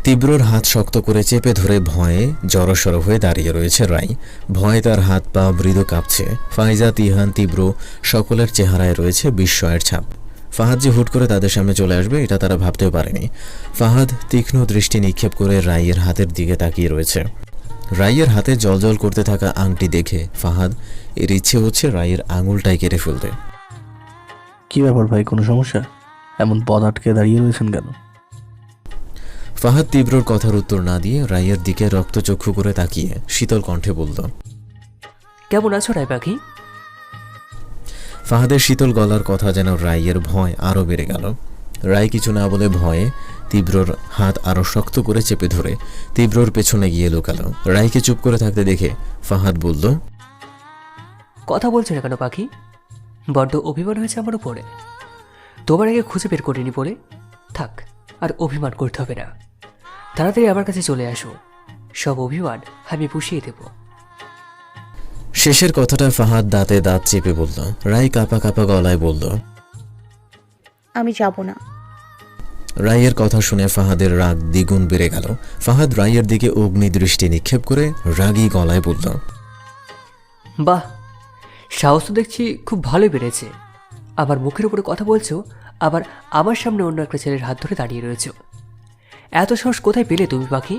তীব্রর হাত শক্ত করে চেপে ধরে ভয়ে জড়সড় হয়ে দাঁড়িয়ে রয়েছে রাই। ভয়ে তার হাত পা মৃদু কাঁপছে। ফাইজা, তিহান, তীব্র সকলের চেহারায় রয়েছে বিস্ময়ের ছাপ। ফাহাদ যে হুট করে তাদের সামনে চলে আসবে এটা তারা ভাবতেও পারেনি। ফাহাদ তীক্ষ্ণ দৃষ্টি নিক্ষেপ করে রাইয়ের হাতের দিকে তাকিয়ে রয়েছে। রাইয়ের হাতে জ্বলজ্বল করতে থাকা আংটি দেখে ফাহাদ এর ইচ্ছে হচ্ছে রাইয়ের আঙুলটাই কেটে ফেলতে। কি ব্যাপার ভাই, কোনো সমস্যা? এমন পদ আটকে দাঁড়িয়ে রয়েছেন কেন? ফাহাদ তীব্রর কথার উত্তর না দিয়ে রাইয়ের দিকে রক্তচক্ষু করে তাকিয়ে শীতল কণ্ঠে বলল, কেমন আছো রায় পাখি? ফাহাদের শীতল গলার কথা যেন রাইয়ের ভয় আরও বেড়ে গেল। রাই কিছু না বলে ভয়ে তীব্রর হাত আরও শক্ত করে চেপে ধরে তীব্রর পেছনে গিয়ে লুকালো। রাইকে চুপ করে থাকতে দেখে ফাহাদ বলল, কথা বলছো না কেন পাখি? বড্ড অভিমান হয়েছে আমার উপরে। তোমার আগে খুঁজে বের করিনি বলে থাক, আর অভিমান করতে হবে না। তাড়াতাড়ি আমার কাছে চলে আসো, সব অভিমান আমি পুষিয়ে দেব। শেষের কথাটা ফাহাদ দাঁতে দাঁত চেপে বলল। রাই কাঁপা কাঁপা গলায় বলল, আমি যাব না। রাইয়ের কথা শুনে ফাহাদের রাগ দ্বিগুণ বেড়ে গেল। ফাহাদ রাইয়ের দিকে অগ্নি দৃষ্টি নিক্ষেপ করে রাগী গলায় বলল, বাহ, সাহস তো দেখছি খুব ভালোই বেড়েছে। আবার মুখের উপরে কথা বলছো, আবার আমার সামনে অন্য একটা ছেলের হাত ধরে দাঁড়িয়ে রয়েছো। এত সাহস কোথায় পেলে তুমি পাখি?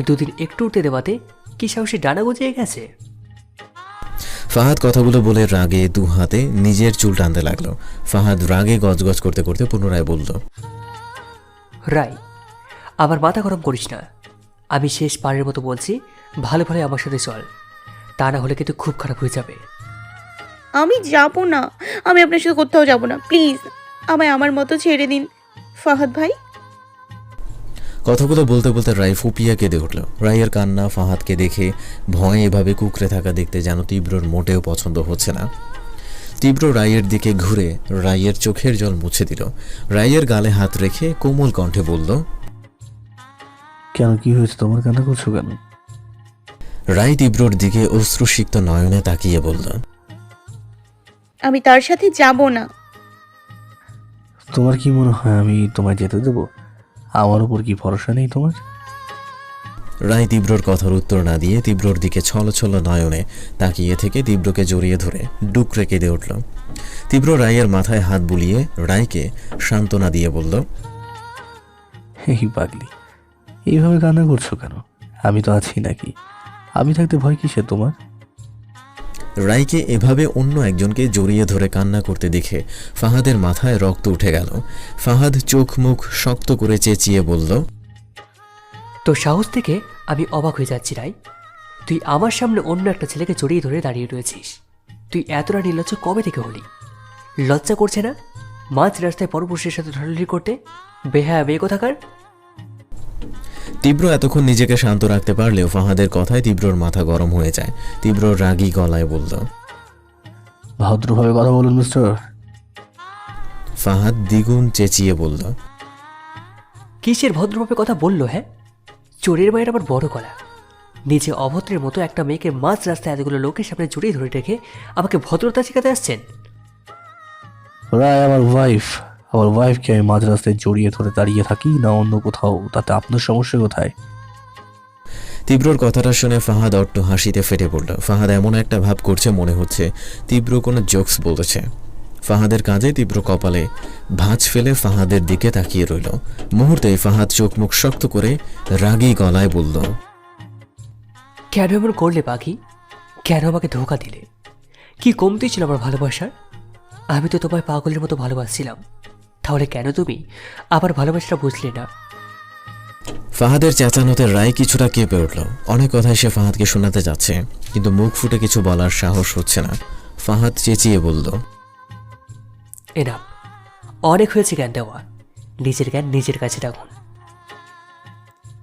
দুদিন একটু উঠতে দেওয়াতে কি সাহসে ডানা গজিয়ে গেছে? ফাহাদ কথাগুলো বলে রাগে দু হাতে নিজের চুল টানতে লাগলো। ফাহাদ রাগে গজগজ করতে করতে পুনরায় বলল, রাই, আমার মাথা গরম করিস না। আমি শেষ পারের মতো বলছি, ভালো ভালো আমার সাথে চল, তা না হলে কিন্তু খুব খারাপ হয়ে যাবে। আমি যাব না, আমি আপনার সাথে কোথাও যাব না। প্লিজ আমায় আমার মতো ছেড়ে দিন ফাহাদ ভাই। কথাগুলো বলতে বলতে রাই ফুপিয়া কেঁদে উঠল। রাইয়ের কান্না ফাহাদকে দেখে ভয়ে এভাবে কুকড়ে থাকা দেখতে যেন তীব্রর মোটেও পছন্দ হচ্ছে না। তীব্র রাইয়ের দিকে ঘুরে রাইয়ের চোখের জল মুছে দিল। রাইয়ের গালে হাত রেখে কোমল কণ্ঠে বলল, কেন, কি হয়েছে তোমার? কান্না করছো কেন? রাই তীব্রর দিকে অশ্রুসিক্ত নয়নে তাকিয়ে বলল, আমি তার সাথে যাব না। তোমার কি মনে হয় আমি তোমায় যেতে দেবো? আমার উপর কি ভরসা নেই তোমার? রাই তীব্রর কথার উত্তর না দিয়ে তীব্রর দিকে ছল ছল নয়নে তাকিয়ে থেকে তীব্রকে জড়িয়ে ধরে ডুকরে কেঁদে উঠল। তীব্র রাইয়ের মাথায় হাত বুলিয়ে রাইকে সান্ত্বনা দিয়ে বলল, এই পাগলি, এইভাবে কান্না করছো কেন? আমি তো আছি নাকি? আমি থাকতে ভয় কিসে তোমার? রাইকে এভাবে অন্য একজনকে জড়িয়ে ধরে কান্না করতে দেখে ফাহাদের মাথায় রক্ত উঠে গেল। ফাহাদ চোখ মুখ শক্ত করে চেঁচিয়ে বলল, তোর সাহস থেকে আমি অবাক হয়ে যাচ্ছি রাই। তুই আমার সামনে অন্য একটা ছেলেকে জড়িয়ে ধরে দাঁড়িয়ে রয়েছিস। তুই এতটা নির্লজ্জ কবে থেকে হলি? লজ্জা করছে না মাঝ রাস্তায় পরপুরুষের সাথে ঢলাঢলি করতে? বেহায়া মেয়ে কোথাকার! তীব্র এতক্ষণ নিজেকে শান্ত রাখতে পারলেও ফাহাদের কথায় তীব্রর মাথা গরম হয়ে যায়। তীব্র রাগী গলায় বলল, ভদ্রভাবে কথা বলুন মিস্টার। ফাহাদ দ্বিগুণ চেঁচিয়ে বলল, কিসের ভদ্রভাবে কথা বললো? হ্যাঁ, চোরের মায়ের আবার বড় গলা। নিজে অভদ্রের মতো একটা মেয়েকে মাঝ রাস্তায় এতগুলো লোকের সামনে জড়িয়ে ধরে রেখে আমাকে ভদ্রতা শেখাতে আসছেন? রায় আমার ওয়াইফকে আমি মাঝ রাস্তায় জড়িয়ে ধরে দাঁড়িয়ে থাকি না অন্য কোথাও, তাতে আপনার সমস্যা কোথায়? তীব্রর কথাটা শুনে ফাহাদ অট্ট হাসিতে ফেটে পড়ল। ফাহাদ এমন একটা ভাব করছে মনে হচ্ছে তীব্র কোনো জোকস বলেছে। ফাহাদের কাঁধে তীব্র কপালে ভাঁজ ফেলে ফাহাদের দিকে তাকিয়ে রইল। মুহূর্তেই ফাহাদ চোখ মুখ শক্ত করে রাগী গলায় বলল, কেন এমন করলে পাখি? কেন আমাকে ধোঁকা দিলে? কি কমতি ছিল আমার ভালোবাসার? আমি তো তোমায় পাগলের মতো ভালোবাসছিলাম, তাহলে কেন তুমি আবার ভালোবাসাটা বুঝলে না? ফাহাদের চেঁচানোতে রায় কিছুটা কেঁপে উঠল। অনেক কথাই সে ফাহাদকে শোনাতে যাচ্ছে, কিন্তু মুখ ফুটে কিছু বলার সাহস হচ্ছে না। ফাহাদ চেঁচিয়ে বলল, এনাফ, অনেক হয়েছে জ্ঞান দেওয়া। নিজের জ্ঞান নিজের কাছে রাখুন।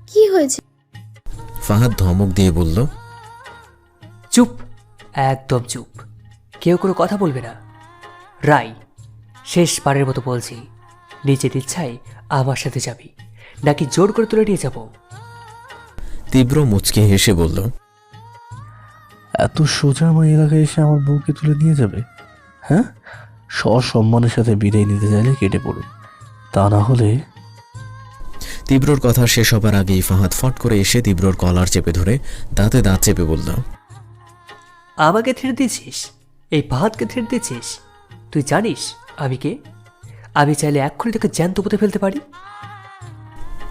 কি হয়েছে? ফাহাদ ধমক দিয়ে বলল, চুপ, একদম চুপ। কেউ কোনো কথা বলবে না। রাই, শেষ বারের মতো বলছি, নিজের ইচ্ছায় আমার সাথে যাবি নাকি জোর করে তুলে নিয়ে যাব? তীব্র মুচকে হেসে বলল, এত সোজা আমার এলাকায় এসে আমার বউকে তুলে নিয়ে যাবে? হ্যাঁ, সসম্মানের সাথে বিদায় নিতে চাইলে কেটে পড়ুন, তা না হলে। তীব্রর কথা শেষ হবার আগেই ফাহাদ ফট করে এসে তীব্রর কলার চেপে ধরে দাঁতে দাঁত চেপে বলল, আমাকে ছেড়ে দিয়েছিস? এই ফাহাদকে ছেড়ে দিয়েছিস? তুই জানিস আমি কে? আমি চাইলে এক্ষুনি তোকে জ্যান্ত পুঁতে ফেলতে পারি।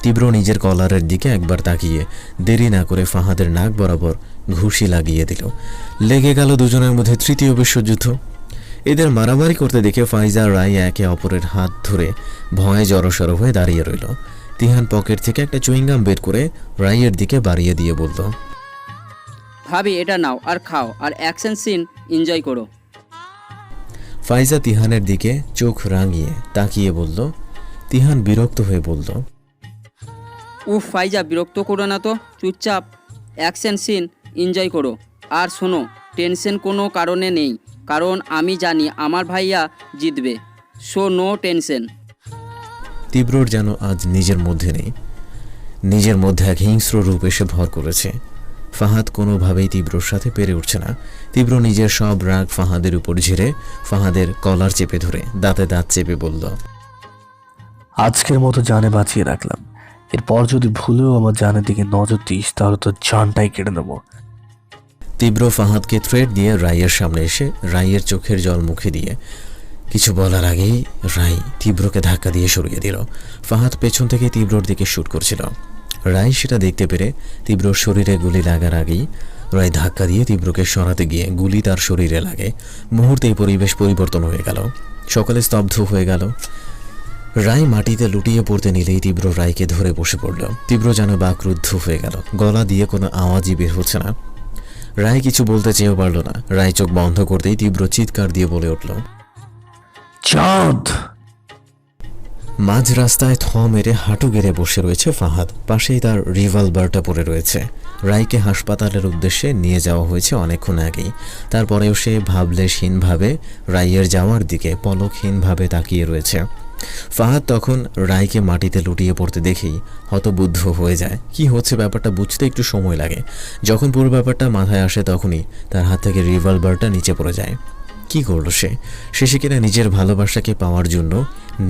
তীব্র নিজের কলারের দিকে একবার তাকিয়ে দেরি না করে ফাহাদের নাক বরাবর ঘুষি লাগিয়ে দিল। লেগে গেল দুজনের মধ্যে তৃতীয় বিশ্বযুদ্ধ। এদের মারামারি করতে দেখে ফাইজা আর রাই একে অপরের হাত ধরে ভয়ে জড়সড় হয়ে দাঁড়িয়ে রইল। তিহান পকেট থেকে একটা চুইংগাম বের করে রাইয়ের দিকে বাড়িয়ে দিয়ে বলল, ভাবি এটা নাও আর খাও আর অ্যাকশন সিন এনজয় করো। ফাইজা তিহানের দিকে চোখ রাঙিয়ে তাকিয়ে বলল। তিহান বিরক্ত হয়ে বলল, উফ ফাইজা, বিরক্ত করো না তো, চুপচাপ অ্যাকশন সিন এনজয় করো। আর শোনো, টেনশন কোনো কারণে নেই, কারণ আমি জানি আমার ভাইয়া জিতবে, সো নো টেনশন। তীব্রর যেন আজ নিজের মধ্যে নেই, নিজের মধ্যে এক হিংস্র রূপ এসে ভর করেছে। ফাহাদ কোনোভাবেই তীব্রর সাথে পেরে উঠছে না। তীব্র নিজের সব রাগ ফাহাদের উপর ঝেড়ে ফাহাদের কলার চেপে ধরে দাঁতে দাঁত চেপে বলল, আজকের মতো জানে বাঁচিয়ে রাখলাম, এরপর যদি ভুলেও আমার জানের দিকে নজর দিস তাহলে তো জানটাই কেটে নেবো। তীব্র ফাহাদকে থ্রেট দিয়ে রাইয়ের সামনে এসে রাইয়ের চোখের জল মুখে দিয়ে কিছু বলার আগেই রাই তীব্রকে ধাক্কা দিয়ে সরিয়ে দিল। ফাহাদ পেছন থেকে তীব্রর দিকে শুট করছিল। রাই সেটা দেখতে পেরে তীব্রর শরীরে গুলি লাগার আগেই রাই ধাক্কা দিয়ে তীব্রকে সরাতে গিয়ে গুলি তার শরীরে লাগে। মুহূর্তেই পরিবেশ পরিবর্তন হয়ে গেল, সকলে স্তব্ধ হয়ে গেল। রাই মাটিতে লুটিয়ে পড়তে নিলেই তীব্র রাইকে ধরে বসে পড়ল। তীব্র যেন বাকরুদ্ধ হয়ে গেল, গলা দিয়ে কোনো আওয়াজই বের হচ্ছে না। রায় কিছু বলতে চেয়েও পারল না। রায় চোখ বন্ধ করতেই তীব্র চিৎকার দিয়ে বলে উঠল, চাঁদ! মাঝ রাস্তায় থ মেরে হাঁটু গেড়ে বসে রয়েছে ফাহাদ, পাশেই তার রিভলভারটা পড়ে রয়েছে। রায়কে হাসপাতালের উদ্দেশ্যে নিয়ে যাওয়া হয়েছে অনেকক্ষণ আগেই, তারপরেও সে ভাবলেশহীনভাবে রাইয়ের যাওয়ার দিকে পলকহীনভাবে তাকিয়ে রয়েছে। ফাহাদ তখন রায়কে মাটিতে লুটিয়ে পড়তে দেখেই হতবুদ্ধ হয়ে যায়। কি হচ্ছে ব্যাপারটা বুঝতে একটু সময় লাগে। যখন পুরো ব্যাপারটা মাথায় আসে তখনই তার হাত থেকে রিভলভারটা নিচে পড়ে যায়। কি করলো সে? শেষে কিনা নিজের ভালোবাসাকে পাওয়ার জন্য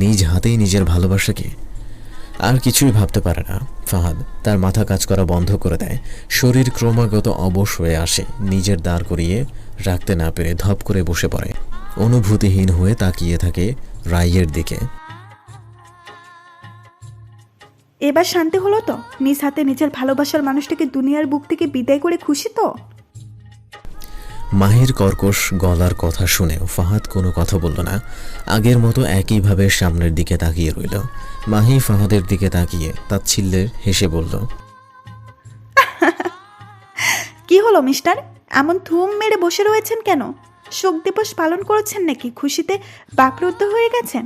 নিজ হাতেই নিজের ভালোবাসাকে। আর কিছুই ভাবতে পারে না ফাহাদ, তার মাথা কাজ করা বন্ধ করে দেয়। শরীর ক্রমাগত অবশ হয়ে আসে, নিজের দাঁড় করিয়ে রাখতে না পেরে ধপ করে বসে পড়ে। অনুভূতিহীন হয়ে তাকিয়ে থাকে রাইয়ের দিকে। এবার শান্তি হলো তো? নিজ হাতে নিজের ভালোবাসার মানুষটাকে দুনিয়ার বুক থেকে বিদায় করে খুশি তো? মাহির কর্কশ গলার কথা শুনেও ফাহাদ কোনো কথা বলল না। আগের মতো একইভাবে সামনের দিকে তাকিয়ে রইল। মাহি ফাহাদের দিকে তাকিয়ে তাচ্ছিল্যের হেসে বলল, কি হলো মিস্টার, এমন থুম মেরে বসে রয়েছেন কেন? শোক দিবস পালন করেছেন নাকি? খুশিতে বাকরুদ্ধ হয়ে গেছেন?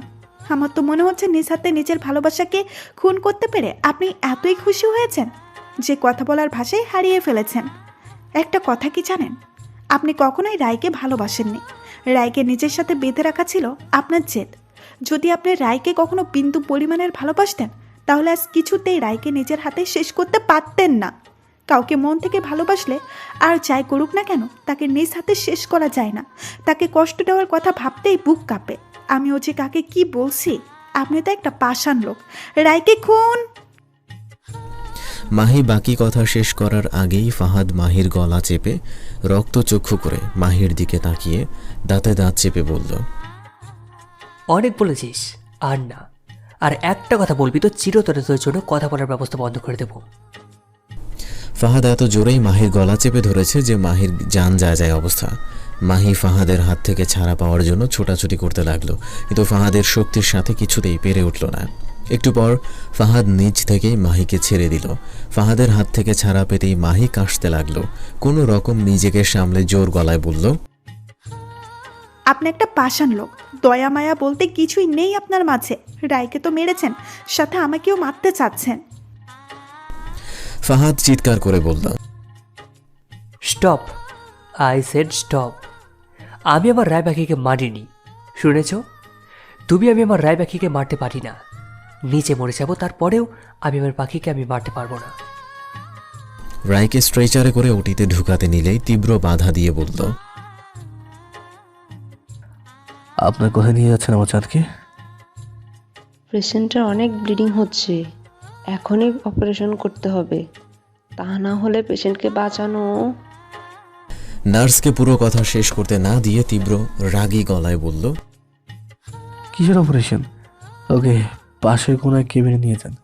আমার তো মনে হচ্ছে নিজ হাতে নিজের ভালোবাসাকে খুন করতে পেরে আপনি এতই খুশি হয়েছেন যে কথা বলার ভাষায় হারিয়ে ফেলেছেন। একটা কথা কি জানেন, আপনি কখনোই রায়কে ভালোবাসেননি। রায়কে নিজের সাথে বেঁধে রাখা ছিল আপনার জেদ। যদি আপনি রায়কে কখনো বিন্দু পরিমাণের ভালোবাসতেন তাহলে আজ কিছুতেই রায়কে নিজের হাতে শেষ করতে পারতেন না। কাউকে মন থেকে ভালোবাসলে আর যাই করুক না কেন তাকে নিজ হাতে শেষ করা যায় না। তাকে কষ্ট দেওয়ার কথা ভাবতেই বুক কাঁপে। আমিও যে কাকে কি বলছি, আপনি তো একটা পাষাণ লোক। রায়কে খুন। মাহি বাকি কথা শেষ করার আগেই ফাহাদ মাহির গলা চেপে রক্তচক্ষু করে মাহির দিকে তাকিয়ে দাঁতে দাঁত চেপে বলল, অনেক বলেছিস, আর না। আর একটা কথা বলবি তো চিরতরের জন্য কথা বলার ব্যবস্থা বন্ধ করে দেব। ফাহাদ এত জোরেই মাহির গলা চেপে ধরেছে যে মাহির জান যায় যায় অবস্থা। মাহি ফাহাদের হাত থেকে ছাড়া পাওয়ার জন্য ছোটাছুটি করতে লাগলো, কিন্তু ফাহাদের শক্তির সাথে কিছুতেই পেরে উঠল না। একটু পর ফাহাদ নিজ থেকেই মাহিকে ছেড়ে দিল। ফাহাদের হাত থেকে ছাড়া পেতেই মাহি কাশতে লাগলো। কোনো রকম নিজেকে সামলে জোর গলায় বলল, আপনি একটা পাষাণ লোক। দয়া মায়া বলতে কিছুই নেই আপনার মাঝে। রায়কে তো মেরেছেন, সাথে আমাকেও মারতে চাচ্ছেন। ফাহাদ চিৎকার করে বলল, স্টপ, আই সেড স্টপ। আমি আমার রায় পাখিকে মারিনি, শুনেছ? তুমি আমি আমার রায় পাখিকে মারতে পারি না। নিচে মরে যাব, তারপরেও আমি আমার পাখিকে আমি মারতে পারবো না। রায়কে স্ট্রেচারে করে ওটিতে ঢুকাতে নিলেই তীব্র বাধা দিয়ে বলল, আপনার কোথায় নিয়ে যাচ্ছেন আমার চাঁদকে? পেশেন্টের অনেক ব্লিডিং হচ্ছে, এখনই অপারেশন করতে হবে, তা না হলে পেশেন্টকে বাঁচানো। নার্সকে পুরো কথা শেষ করতে না দিয়ে তীব্র রাগী গলায় বলল, কিসের অপারেশন? ওকে পাশের কোনো এক কেবিনে নিয়ে যান,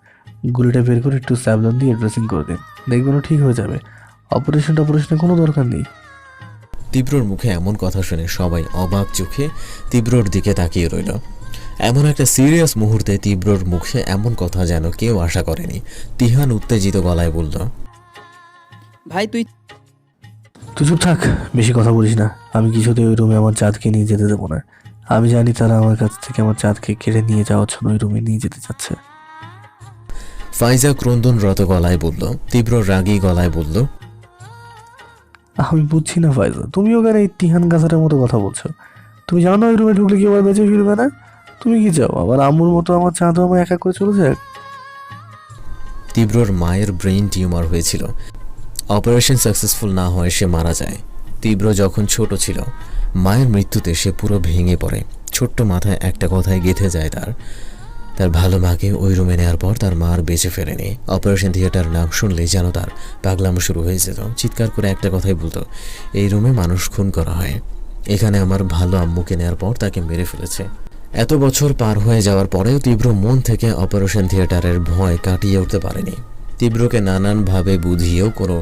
গুলিটা বের করে একটু স্যাবলন দিয়ে ড্রেসিং করে দিন, দেখবেন ও ঠিক হয়ে যাবে। অপারেশনের কোনো দরকার নেই। তীব্রর মুখে এমন কথা শুনে সবাই অবাক চোখে তীব্রর দিকে তাকিয়ে রইল। এমন একটা সিরিয়াস মুহূর্তে তীব্রর মুখে এমন কথা যেন কেউ আশা করেনি। তিহান উত্তেজিত গলায় বলল, ভাই তুই তুই চুপ থাক, বেশি কথা বলিস না। আমি কিছুতেই ওই রুমে আমার চাঁদকে নিয়ে যেতে দেবো না। আমি জানি তারা আমার কাছ থেকে আমার চাঁদকে কেড়ে নিয়ে যাওয়ার জন্য ওই রুমে নিয়ে যেতে চাচ্ছে। ফাইজা ক্রন্দনরত গলায় বলল। তীব্র রাগী গলায় বলল, আমি বুঝছি না ফাইজা, তুমি ওখানে এই তিহান গাছাটার মতো কথা বলছো। তুমি জানো ওই রুমে ঢুকলে কেউ আর বেঁচে ফিরবে না। তুমি কি চাও আবার আম্মুর মতো আমার চাঁদও আমার একা করে চলে যাক? তীব্রর মায়ের ব্রেইন টিউমার হয়েছিল, অপারেশন সাকসেসফুল না হয় সে মারা যায়। তীব্র যখন ছোট ছিল মায়ের মৃত্যুতে সে পুরো ভেঙে পড়ে। ছোট্ট মাথায় একটা কথায় গেঁথে যায় তার ভালো মাকে ওই রুমে নেওয়ার পর তার মা আর বেঁচে ফেরেনি। অপারেশন থিয়েটার নাম শুনলেই যেন তার পাগলামো শুরু হয়ে যেত। চিৎকার করে একটা কথাই বলতো, এই রুমে মানুষ খুন করা হয়, এখানে আমার ভালো আম্মুকে নেওয়ার পর তাকে মেরে ফেলেছে। এত বছর পার হয়ে যাওয়ার পরেও তীব্র মন থেকে অপারেশন থিয়েটারের ভয় কাটিয়ে উঠতে পারেনি। তীব্রকে নানানভাবে বুঝিয়েও কোনো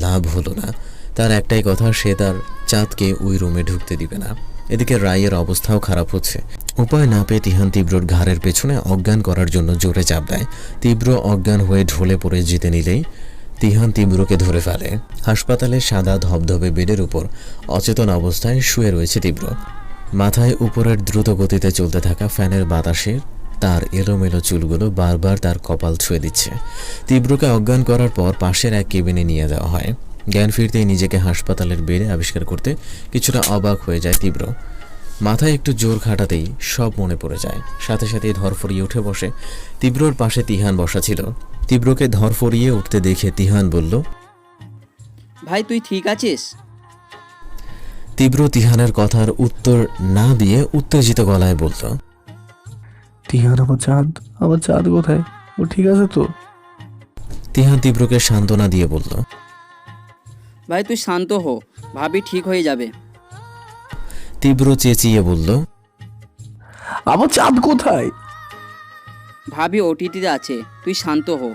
লাভ হলো না। তার একটাই কথা, সে তার চাঁদকে ওই রুমে ঢুকতে দিবে না। এদিকে রায়ের অবস্থাও খারাপ হচ্ছে। উপায় না পেয়ে তিহান তীব্রর ঘাড়ের পেছনে অজ্ঞান করার জন্য জোরে চাপ দেয়। তীব্র অজ্ঞান হয়ে ঢলে পড়ে যেতে নিলেই তিহান তীব্রকে ধরে ফেলে। হাসপাতালে সাদা ধবধবে বেডের উপর অচেতন অবস্থায় শুয়ে রয়েছে তীব্র। মাথায় উপরের দ্রুত গতিতে চলতে থাকা ফ্যানের বাতাসে তার এলোমেলো চুলগুলো বারবার তার কপাল ছুঁয়ে দিচ্ছে। তীব্রকে অজ্ঞান করার পর পাশের এক কেবিনে নিয়ে যাওয়া হয়। জ্ঞান ফিরতেই নিজেকে হাসপাতালের বেডে আবিষ্কার করতে কিছুটা অবাক হয়ে যায় তীব্র। মাথায় একটু জোর খাটাতেই সব মনে পড়ে যায়। সাথে সাথেই ধরফরিয়ে উঠে বসে। তীব্রর পাশে তিহান বসা ছিল। তীব্রকে ধরফরিয়ে উঠতে দেখে তিহান বলল, ভাই তুই ঠিক আছিস? তীব্র তিহানের কথার উত্তর না দিয়ে উত্তেজিত গলায় বলল, তিহান আমার চাঁদ কোথায়? ও ঠিক আছে তো? তিহান তীব্রকে সান্ত্বনা দিয়ে বলল, ভাই তুই শান্ত হো, ভাবি ঠিক হয়ে যাবে। তীব্র চেঁচিয়ে বলল, আমার চাঁদ কোথায়? ভাবি ওটিটিতে আছে, তুই শান্ত হো।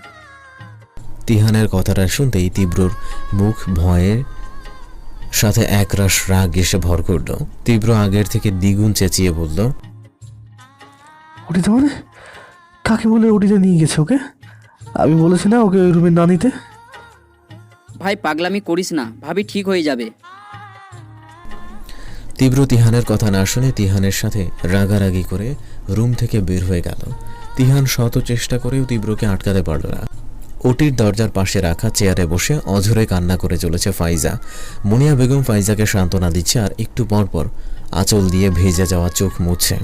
তিহানের কথাটা শুনতেই তীব্রর মুখ ভয়ের সাথে একরাশ রাগ এসে ভর করল। তীব্র আগের থেকে দ্বিগুণ চেঁচিয়ে বলল, ওটিতে মানে? কাকে বলে ওটিতে নিয়ে গেছে ওকে? আমি বলেছি না ওকে ওই রুমে না নিতে? ভাই পাগলামি করিস না, ভাবি ঠিক হয়ে যাবে। তীব্র তিহানের কথা না শুনে তিহানের সাথে রাগারাগি করে রুম থেকে বের হয়ে গেল। তিহান শত চেষ্টা করেও তীব্রকে আটকাতে পারল না। ওটির দরজার পাশে রাখা চেয়ারে বসে অঝরে কান্না করে চলেছে ফাইজা। মুনিয়া বেগম ফাইজাকে সান্ত্বনা দিচ্ছে আর একটু পর পর আঁচল দিয়ে ভেজে যাওয়া চোখ মুছছে।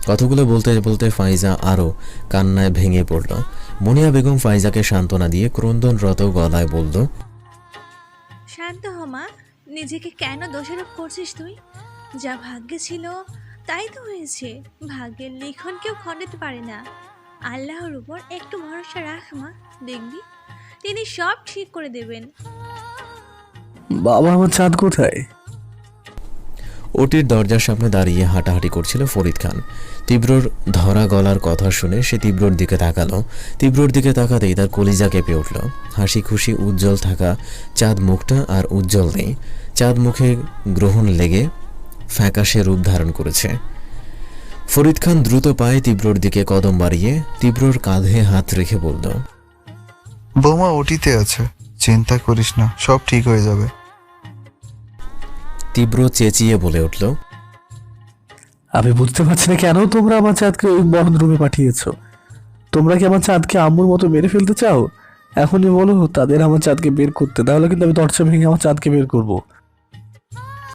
কথাগুলো বলতে বলতে ফাইজা আরও কান্নায় ভেঙে পড়ল। মুনিয়া বেগম ফাইজাকে সান্ত্বনা দিয়ে ক্রন্দনরত গলায় বলল, শান্ত হ মা, নিজেকে কেন দোষারোপ করছিস তুই? যা ভাগ্যে ছিল তাই তো হয়েছে। ভাগ্যের লিখন কেউ খণ্ডাতে পারে না। আল্লাহর উপর একটু ভরসা রাখ মা, দেখবি তিনি সব ঠিক করে দেবেন। বাবা আমার চাঁদ কোথায়? ওটির দরজার সামনে দাঁড়িয়ে হাঁটাহাঁটি করছিল ফরিদ খান। তীব্রর ধরা গলার কথা শুনে সে তীব্রর দিকে তাকালো। তীব্রর দিকে তাকাতেই তার কলিজা কেঁপে উঠল। হাসি খুশি উজ্জ্বল থাকা চাঁদ মুখটা আর উজ্জ্বল নেই। চাঁদ মুখে গ্রহণ লেগে ফ্যাকাশে রূপ ধারণ করেছে। ফরিদ খান দ্রুত পায়ে তীব্রর দিকে কদম বাড়িয়ে তীব্রর কাঁধে হাত রেখে বলল, বৌমা ওটিতে আছে, চিন্তা করিস না, সব ঠিক হয়ে যাবে। তীব্র চেঁচিয়ে বলে উঠল, আমি বুঝতে পারছি না কেন তোমরা আমার চাঁদকে ওই বন্ধ রুমে পাঠিয়েছো। তোমরা কি আমার চাঁদকে আম্মুর মতো মেরে ফেলতে চাও? এখনই বলো তাদের আমার চাঁদকে বের করতে, তাহলে কিন্তু আমি দরজা ভেঙে আমার চাঁদকে বের করবো।